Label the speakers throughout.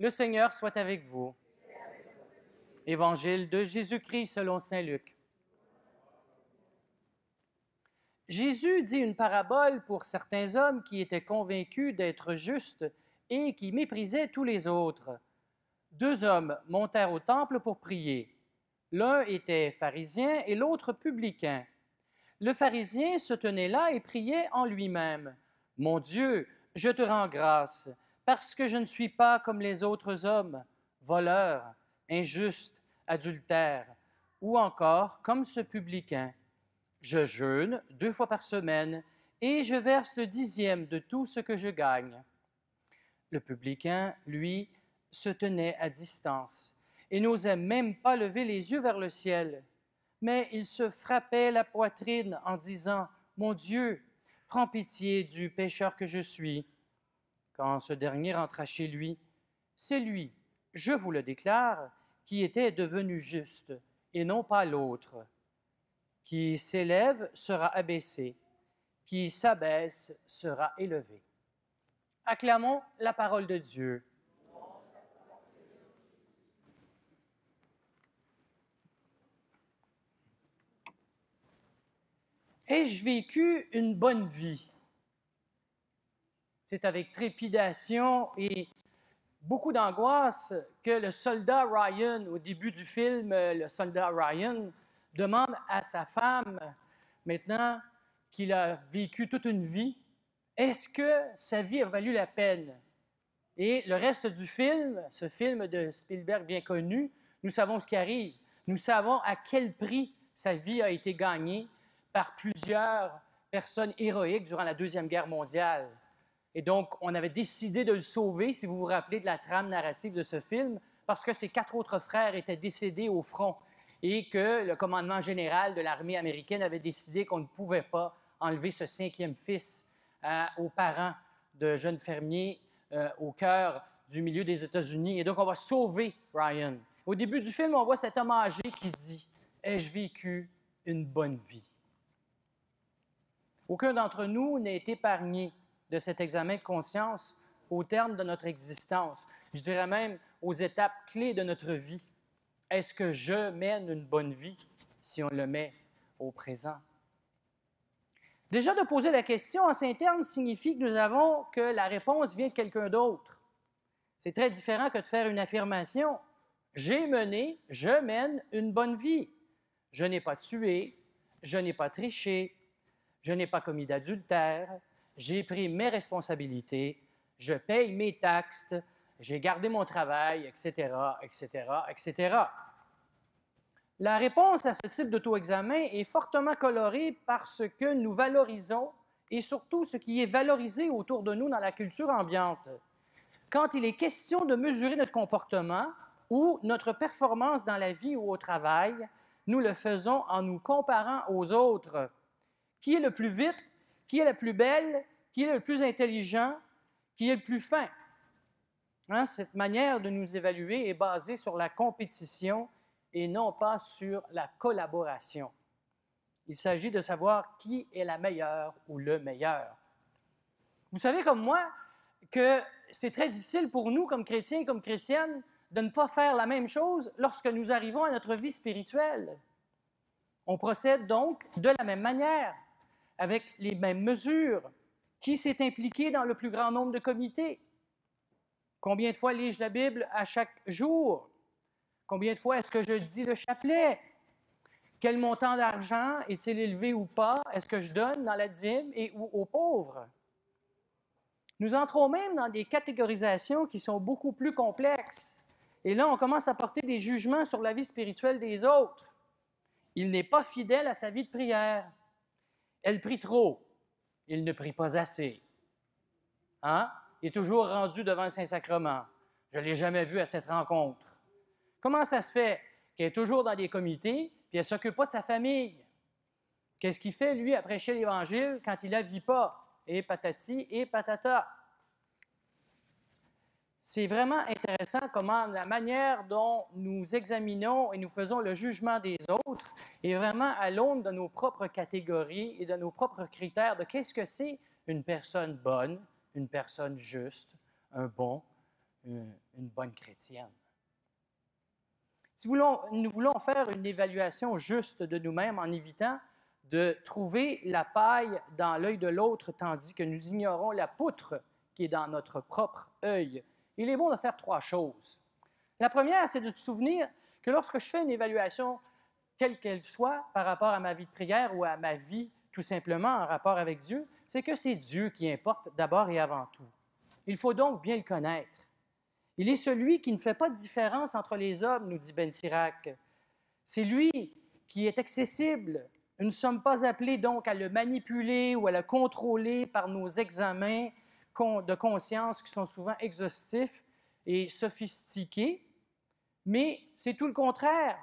Speaker 1: Le Seigneur soit avec vous. Évangile de Jésus-Christ selon saint Luc. Jésus dit une parabole pour certains hommes qui étaient convaincus d'être justes et qui méprisaient tous les autres. Deux hommes montèrent au temple pour prier. L'un était pharisien et l'autre publicain. Le pharisien se tenait là et priait en lui-même. « Mon Dieu, je te rends grâce, parce que je ne suis pas comme les autres hommes, voleurs, injustes, adultères, ou encore comme ce publicain. Je jeûne 2 fois par semaine et je verse le 10e de tout ce que je gagne. » Le publicain, lui, se tenait à distance et n'osait même pas lever les yeux vers le ciel. Mais il se frappait la poitrine en disant « Mon Dieu, prends pitié du pécheur que je suis. » Quand ce dernier rentra chez lui, c'est lui, je vous le déclare, qui était devenu juste, et non pas l'autre. Qui s'élève sera abaissé, qui s'abaisse sera élevé. Acclamons la parole de Dieu. Ai-je vécu une bonne vie? C'est avec trépidation et beaucoup d'angoisse que le soldat Ryan, au début du film, le soldat Ryan, demande à sa femme, maintenant qu'il a vécu toute une vie, est-ce que sa vie a valu la peine? Et le reste du film, ce film de Spielberg bien connu, nous savons ce qui arrive. Nous savons à quel prix sa vie a été gagnée par plusieurs personnes héroïques durant la Deuxième Guerre mondiale. Et donc, on avait décidé de le sauver, si vous vous rappelez de la trame narrative de ce film, parce que ses 4 autres frères étaient décédés au front et que le commandement général de l'armée américaine avait décidé qu'on ne pouvait pas enlever ce 5e fils aux parents de jeunes fermiers au cœur du milieu des États-Unis. Et donc, on va sauver Ryan. Au début du film, on voit cet homme âgé qui dit « Ai-je vécu une bonne vie? » Aucun d'entre nous n'est épargné de cet examen de conscience au terme de notre existence. Je dirais même aux étapes clés de notre vie. Est-ce que je mène une bonne vie si on le met au présent? Déjà, de poser la question en ces termes signifie que nous avons que la réponse vient de quelqu'un d'autre. C'est très différent que de faire une affirmation. J'ai mené, je mène une bonne vie. Je n'ai pas tué, je n'ai pas triché, je n'ai pas commis d'adultère, j'ai pris mes responsabilités, je paye mes taxes, j'ai gardé mon travail, etc., etc., etc. La réponse à ce type d'auto-examen est fortement colorée par ce que nous valorisons et surtout ce qui est valorisé autour de nous dans la culture ambiante. Quand il est question de mesurer notre comportement ou notre performance dans la vie ou au travail, nous le faisons en nous comparant aux autres. Qui est le plus vite? Qui est la plus belle? Qui est le plus intelligent? Qui est le plus fin? Hein, cette manière de nous évaluer est basée sur la compétition et non pas sur la collaboration. Il s'agit de savoir qui est la meilleure ou le meilleur. Vous savez comme moi que c'est très difficile pour nous, comme chrétiens et comme chrétiennes, de ne pas faire la même chose lorsque nous arrivons à notre vie spirituelle. On procède donc de la même manière, avec les mêmes mesures. Qui s'est impliqué dans le plus grand nombre de comités? Combien de fois lis-je la Bible à chaque jour? Combien de fois est-ce que je dis le chapelet? Quel montant d'argent est-il élevé ou pas? Est-ce que je donne dans la dîme et ou aux pauvres? Nous entrons même dans des catégorisations qui sont beaucoup plus complexes. Et là, on commence à porter des jugements sur la vie spirituelle des autres. Il n'est pas fidèle à sa vie de prière. Elle prie trop. Il ne prie pas assez. Hein? Il est toujours rendu devant le Saint-Sacrement. Je ne l'ai jamais vu à cette rencontre. Comment ça se fait qu'elle est toujours dans des comités puis elle ne s'occupe pas de sa famille? Qu'est-ce qu'il fait, lui, à prêcher l'Évangile quand il ne la vit pas? Et patati et patata. C'est vraiment intéressant comment la manière dont nous examinons et nous faisons le jugement des autres est vraiment à l'aune de nos propres catégories et de nos propres critères de qu'est-ce que c'est une personne bonne, une personne juste, un bon, une bonne chrétienne. Si nous voulons faire une évaluation juste de nous-mêmes en évitant de trouver la paille dans l'œil de l'autre tandis que nous ignorons la poutre qui est dans notre propre œil, il est bon de faire 3 choses. La première, c'est de te souvenir que lorsque je fais une évaluation, quelle qu'elle soit, par rapport à ma vie de prière ou à ma vie tout simplement en rapport avec Dieu, c'est que c'est Dieu qui importe d'abord et avant tout. Il faut donc bien le connaître. Il est celui qui ne fait pas de différence entre les hommes, nous dit Ben Sirac. C'est lui qui est accessible. Nous ne sommes pas appelés donc à le manipuler ou à le contrôler par nos examens de conscience qui sont souvent exhaustifs et sophistiqués, mais c'est tout le contraire.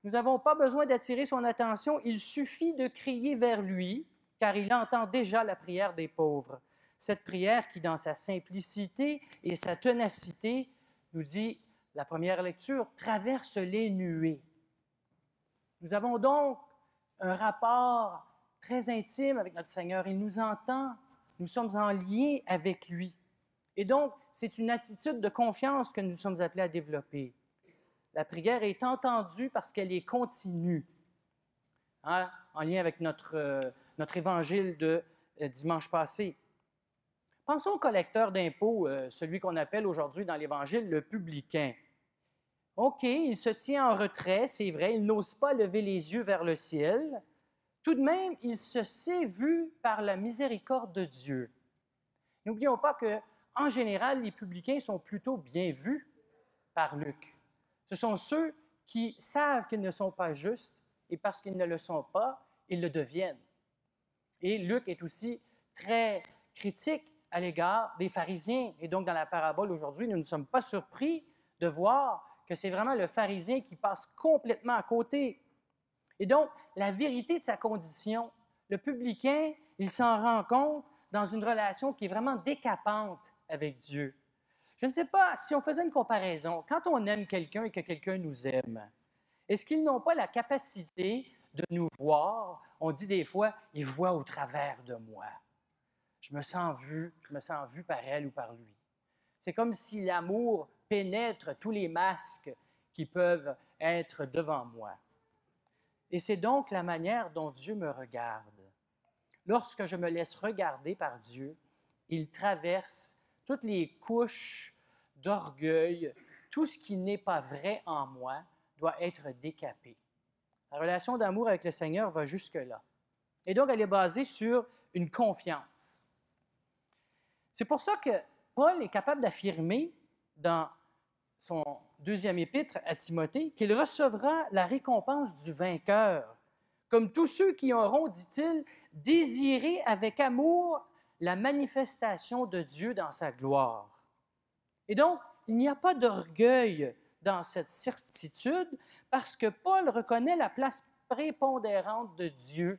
Speaker 1: Nous n'avons pas besoin d'attirer son attention, il suffit de crier vers lui, car il entend déjà la prière des pauvres. Cette prière qui, dans sa simplicité et sa ténacité, nous dit, la première lecture, traverse les nuées. Nous avons donc un rapport très intime avec notre Seigneur. Il nous entend, nous sommes en lien avec lui. Et donc, c'est une attitude de confiance que nous sommes appelés à développer. La prière est entendue parce qu'elle est continue, hein, en lien avec notre évangile de dimanche passé. Pensons au collecteur d'impôts, celui qu'on appelle aujourd'hui dans l'Évangile le publicain. OK, il se tient en retrait, c'est vrai, il n'ose pas lever les yeux vers le ciel. Tout de même, il se sait vu par la miséricorde de Dieu. N'oublions pas qu'en général, les publicains sont plutôt bien vus par Luc. Ce sont ceux qui savent qu'ils ne sont pas justes et parce qu'ils ne le sont pas, ils le deviennent. Et Luc est aussi très critique à l'égard des pharisiens. Et donc, dans la parabole aujourd'hui, nous ne sommes pas surpris de voir que c'est vraiment le pharisien qui passe complètement à côté. Et donc, la vérité de sa condition, le publicain, il s'en rend compte dans une relation qui est vraiment décapante avec Dieu. Je ne sais pas si on faisait une comparaison. Quand on aime quelqu'un et que quelqu'un nous aime, est-ce qu'ils n'ont pas la capacité de nous voir? On dit des fois, ils voient au travers de moi. Je me sens vu par elle ou par lui. C'est comme si l'amour pénètre tous les masques qui peuvent être devant moi. Et c'est donc la manière dont Dieu me regarde. Lorsque je me laisse regarder par Dieu, il traverse toutes les couches d'orgueil, tout ce qui n'est pas vrai en moi doit être décapé. La relation d'amour avec le Seigneur va jusque-là. Et donc, elle est basée sur une confiance. C'est pour ça que Paul est capable d'affirmer dans son 2e épître à Timothée qu'il recevra la récompense du vainqueur, comme tous ceux qui auront, dit-il, désiré avec amour la manifestation de Dieu dans sa gloire. Et donc, il n'y a pas d'orgueil dans cette certitude parce que Paul reconnaît la place prépondérante de Dieu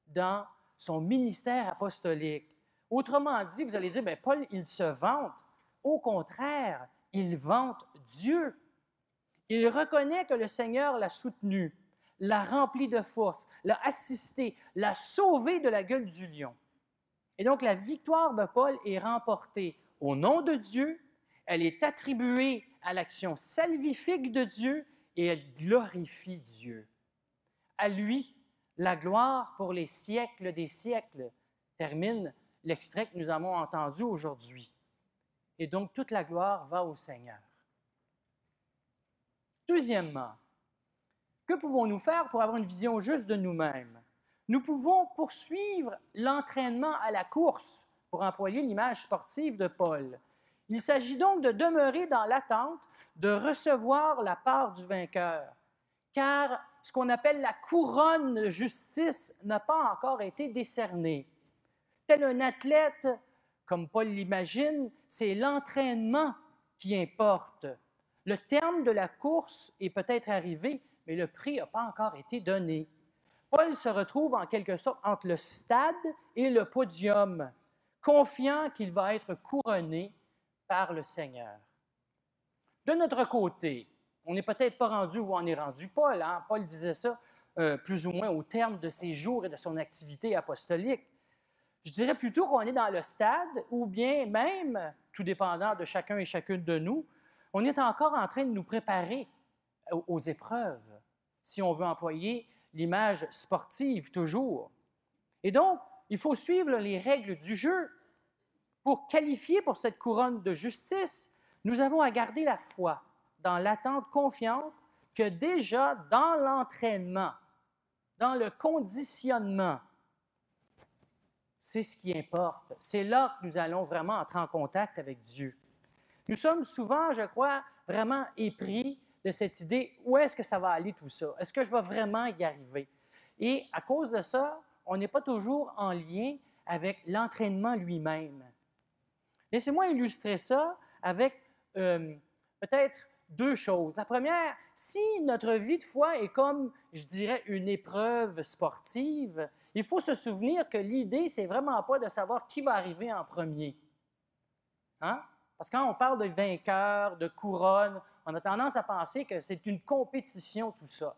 Speaker 1: dans son ministère apostolique. Autrement dit, vous allez dire, bien, Paul, il se vante. Au contraire, il vante Dieu. Il reconnaît que le Seigneur l'a soutenu, l'a rempli de force, l'a assisté, l'a sauvé de la gueule du lion. Et donc, la victoire de Paul est remportée au nom de Dieu, elle est attribuée à l'action salvifique de Dieu et elle glorifie Dieu. À lui, la gloire pour les siècles des siècles, termine l'extrait que nous avons entendu aujourd'hui. Et donc, toute la gloire va au Seigneur. Deuxièmement, que pouvons-nous faire pour avoir une vision juste de nous-mêmes? Nous pouvons poursuivre l'entraînement à la course, pour employer l'image sportive de Paul. Il s'agit donc de demeurer dans l'attente de recevoir la part du vainqueur, car ce qu'on appelle la couronne de justice n'a pas encore été décernée. Tel un athlète, comme Paul l'imagine, c'est l'entraînement qui importe. Le terme de la course est peut-être arrivé, mais le prix n'a pas encore été donné. Paul se retrouve en quelque sorte entre le stade et le podium, confiant qu'il va être couronné par le Seigneur. De notre côté, on n'est peut-être pas rendu où on est rendu Paul. Hein? Paul disait ça plus ou moins au terme de ses jours et de son activité apostolique. Je dirais plutôt qu'on est dans le stade, ou bien même, tout dépendant de chacun et chacune de nous, on est encore en train de nous préparer aux épreuves, si on veut employer l'image sportive toujours. Et donc, il faut suivre les règles du jeu. Pour qualifier pour cette couronne de justice, nous avons à garder la foi dans l'attente confiante que déjà dans l'entraînement, dans le conditionnement, c'est ce qui importe. C'est là que nous allons vraiment entrer en contact avec Dieu. Nous sommes souvent, je crois, vraiment épris de cette idée, où est-ce que ça va aller tout ça? Est-ce que je vais vraiment y arriver? Et à cause de ça, on n'est pas toujours en lien avec l'entraînement lui-même. Laissez-moi illustrer ça avec peut-être deux choses. La première, si notre vie de foi est comme, je dirais, une épreuve sportive, il faut se souvenir que l'idée, c'est vraiment pas de savoir qui va arriver en premier. Hein? Parce que quand on parle de vainqueur, de couronne, on a tendance à penser que c'est une compétition, tout ça.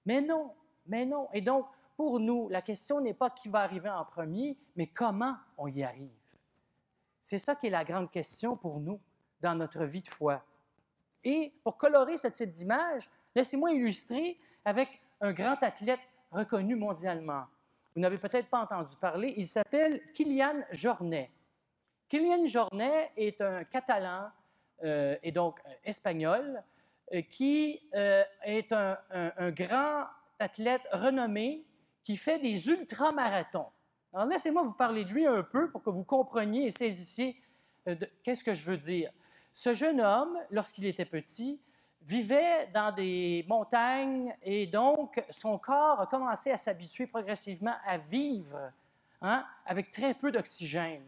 Speaker 1: Mais non, mais non. Et donc, pour nous, la question n'est pas qui va arriver en premier, mais comment on y arrive. C'est ça qui est la grande question pour nous dans notre vie de foi. Et pour colorer ce type d'image, laissez-moi illustrer avec un grand athlète reconnu mondialement. Vous n'avez peut-être pas entendu parler, il s'appelle Kylian Jornet. Kylian Jornet est un Catalan et donc espagnol qui est un grand athlète renommé qui fait des ultramarathons. Alors laissez-moi vous parler de lui un peu pour que vous compreniez et saisissiez qu'est-ce que je veux dire. Ce jeune homme, lorsqu'il était petit, vivait dans des montagnes et donc son corps a commencé à s'habituer progressivement à vivre avec très peu d'oxygène.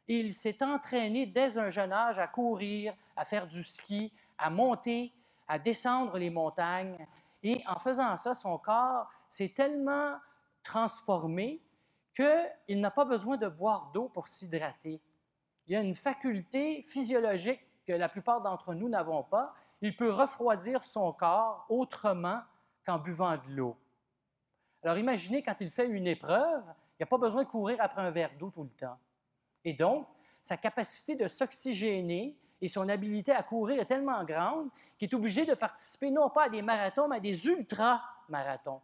Speaker 1: Il s'est entraîné dès un jeune âge à courir, à faire du ski, à monter, à descendre les montagnes. Et en faisant ça, son corps s'est tellement transformé qu'il n'a pas besoin de boire d'eau pour s'hydrater. Il y a une faculté physiologique que la plupart d'entre nous n'avons pas. Il peut refroidir son corps autrement qu'en buvant de l'eau. Alors imaginez quand il fait une épreuve, il n'a pas besoin de courir après un verre d'eau tout le temps. Et donc, sa capacité de s'oxygéner et son habilité à courir est tellement grande qu'il est obligé de participer non pas à des marathons, mais à des ultra-marathons.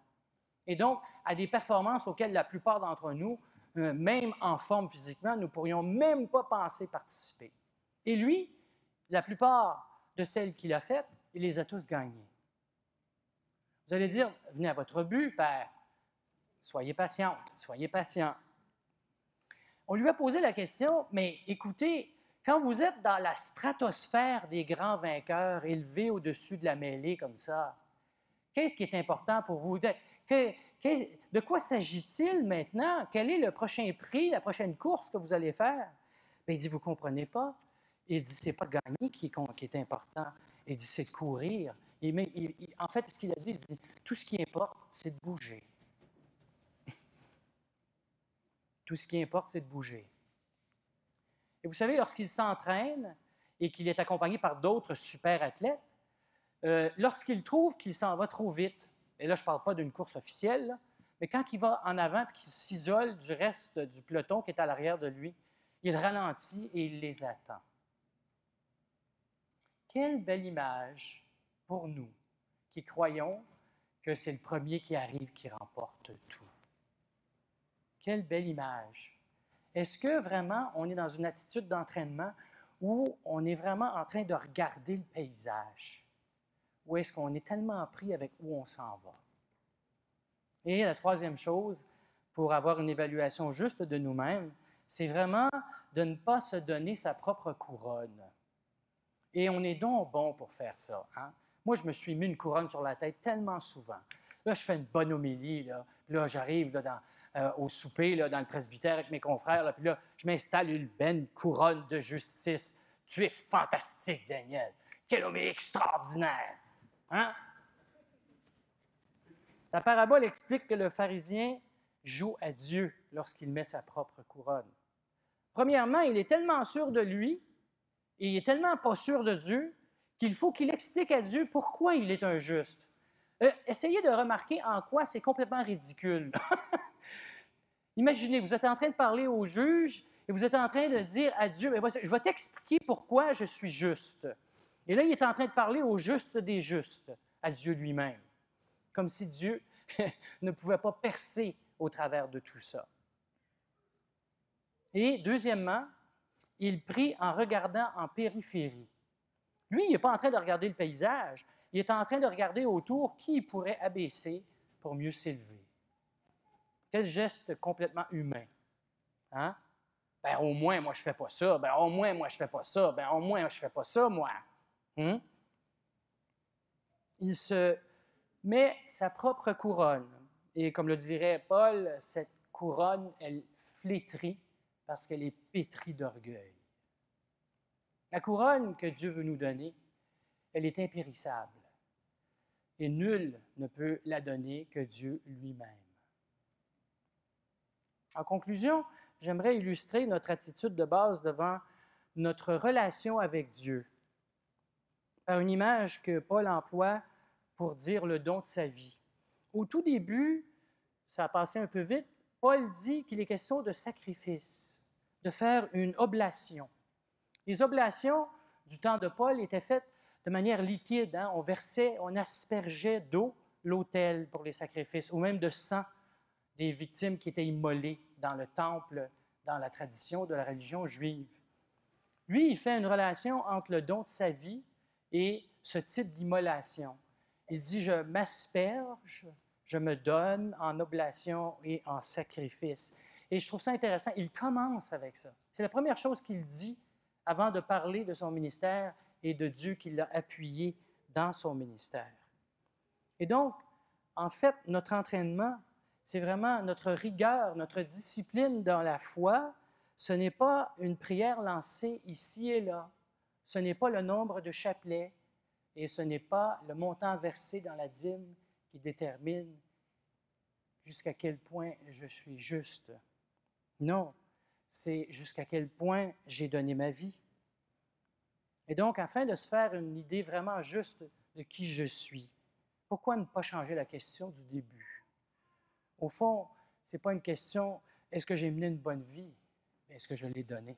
Speaker 1: Et donc, à des performances auxquelles la plupart d'entre nous, même en forme physiquement, nous ne pourrions même pas penser participer. Et lui, la plupart de celles qu'il a faites, il les a tous gagnées. Vous allez dire, venez à votre but, Père. Soyez patiente, soyez patient. On lui a posé la question, mais écoutez, quand vous êtes dans la stratosphère des grands vainqueurs, élevés au-dessus de la mêlée comme ça, qu'est-ce qui est important pour vous? De quoi s'agit-il maintenant? Quel est le prochain prix, la prochaine course que vous allez faire? Bien, il dit, vous ne comprenez pas. Il dit, ce n'est pas gagner qui est important. Il dit, c'est de courir. En fait, ce qu'il a dit, il dit, tout ce qui importe, c'est de bouger. Tout ce qui importe, c'est de bouger. Et vous savez, lorsqu'il s'entraîne et qu'il est accompagné par d'autres super athlètes, lorsqu'il trouve qu'il s'en va trop vite, et là, je ne parle pas d'une course officielle, là, mais quand il va en avant et qu'il s'isole du reste du peloton qui est à l'arrière de lui, il ralentit et il les attend. Quelle belle image pour nous qui croyons que c'est le premier qui arrive qui remporte tout. Quelle belle image. Est-ce que vraiment on est dans une attitude d'entraînement où on est vraiment en train de regarder le paysage? Ou est-ce qu'on est tellement pris avec où on s'en va? Et la troisième chose, pour avoir une évaluation juste de nous-mêmes, c'est vraiment de ne pas se donner sa propre couronne. Et on est donc bon pour faire ça. Hein? Moi, je me suis mis une couronne sur la tête tellement souvent. Là, je fais une bonne homélie. Là j'arrive au souper là, dans le presbytère avec mes confrères. Là, puis là, je m'installe une belle couronne de justice. Tu es fantastique, Daniel. Quelle homélie extraordinaire! Hein? La parabole explique que le pharisien joue à Dieu lorsqu'il met sa propre couronne. Premièrement, il est tellement sûr de lui et il est tellement pas sûr de Dieu qu'il faut qu'il explique à Dieu pourquoi il est un juste. Essayez de remarquer en quoi c'est complètement ridicule. Imaginez, vous êtes en train de parler au juge et vous êtes en train de dire à Dieu, mais voici, je vais t'expliquer pourquoi je suis juste. Et là, il est en train de parler au juste des justes, à Dieu lui-même, comme si Dieu ne pouvait pas percer au travers de tout ça. Et deuxièmement, il prie en regardant en périphérie. Lui, il n'est pas en train de regarder le paysage, il est en train de regarder autour qui il pourrait abaisser pour mieux s'élever. Quel geste complètement humain. Hein? Ben, au moins, moi, je ne fais pas ça. Ben, au moins, moi, je ne fais pas ça. Ben, au moins, je ne fais pas ça, moi. Il se met sa propre couronne. Et comme le dirait Paul, cette couronne, elle flétrit parce qu'elle est pétrie d'orgueil. La couronne que Dieu veut nous donner, elle est impérissable. Et nul ne peut la donner que Dieu lui-même. En conclusion, j'aimerais illustrer notre attitude de base devant notre relation avec Dieu par une image que Paul emploie pour dire le don de sa vie. Au tout début, ça a passé un peu vite, Paul dit qu'il est question de sacrifice, de faire une oblation. Les oblations du temps de Paul étaient faites de manière liquide. Hein? On aspergeait d'eau l'autel pour les sacrifices, ou même de sang des victimes qui étaient immolées dans le temple, dans la tradition de la religion juive. Lui, il fait une relation entre le don de sa vie et ce type d'immolation. Il dit, je m'asperge, je me donne en oblation et en sacrifice. Et je trouve ça intéressant, il commence avec ça. C'est la première chose qu'il dit avant de parler de son ministère et de Dieu qui l'a appuyé dans son ministère. Et donc, en fait, notre entraînement, c'est vraiment notre rigueur, notre discipline dans la foi. Ce n'est pas une prière lancée ici et là. Ce n'est pas le nombre de chapelets et ce n'est pas le montant versé dans la dîme qui détermine jusqu'à quel point je suis juste. Non, c'est jusqu'à quel point j'ai donné ma vie. Et donc, afin de se faire une idée vraiment juste de qui je suis, pourquoi ne pas changer la question du début? Au fond, ce n'est pas une question, est-ce que j'ai mené une bonne vie? Est-ce que je l'ai donnée?